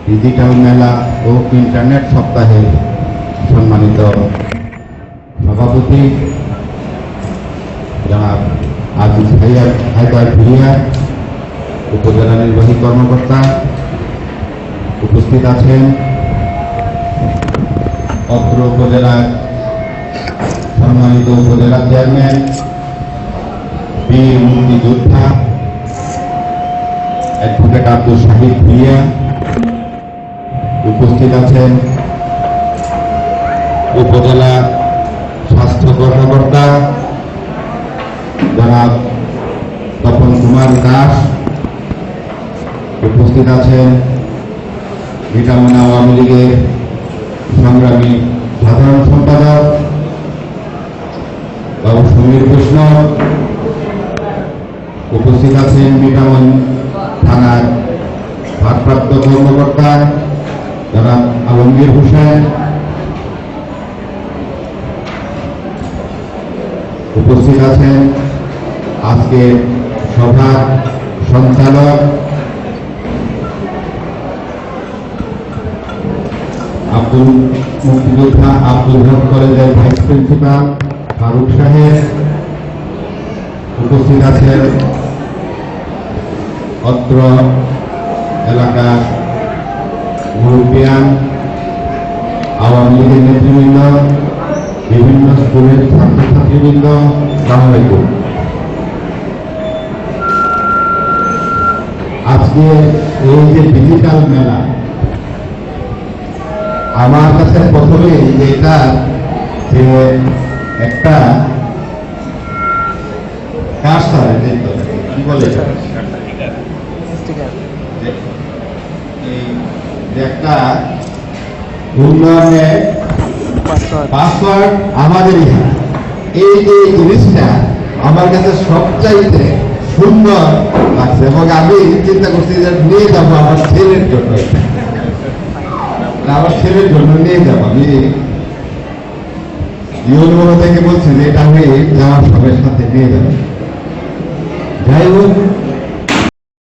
Digital মেলা ও internet সপ্তাহের সম্মানিত সভাপতি জনাব আজিজ হায়দার ভুঁইয়া, উপজেলা নির্বাহী কর্মকর্তা, উপস্থিত আছেন অত্র উপজেলার সম্মানিত উপজেলা চেয়ারম্যান বীর মুক্তিযোদ্ধা অ্যাডভোকেট আব্দুল শাহিদ ভুঁইয়া, উপস্থিত আছেন উপজেলা স্বাস্থ্য কর্মকর্তা জনাব তপন কুমার দাস, উপস্থিত আছেন ভিটামিনা আওয়ামী লীগের সংগ্রামী সাধারণ সম্পাদক বাবু সমীর কৃষ্ণ, উপস্থিত আছেন ভিটামিন থানার ভারপ্রাপ্ত কর্মকর্তা জনাব আলমগীর হোসেন, উপস্থিত আছেন আজকে সভার সঞ্চালক মুক্তিযোদ্ধা আব্দুল হক কলেজের ভাইস প্রিন্সিপাল ফারুক সাহেব, উপস্থিত আছেন অত্র এলাকার মুরব্বিয়ান, আওয়ামী লীগের নেতৃবৃন্দ, বিভিন্ন স্কুলের ছাত্রছাত্রীবৃন্দ, আসসালামু আলাইকুম। আজকে এই যে ডিজিটাল মেলা, আমার কাছে প্রথমে এটা যে একটা কারসার কি বলে একটা উন্নয়নের পাসওয়ার্ড আমাদের এখানে, এই যে জিনিসটা আমার কাছে সবচাইতে সুন্দর লাগছে এবং আমি চিন্তা করছি যে নিয়ে যাবো আমার ছেলের জন্য, আমার ছেলের জন্য নিয়ে যাবো। আমি ইউনিভার্সিটি থেকে বলছি যে এটা আমি যাওয়ার সবার সাথে নিয়ে যাবো। যাই হোক,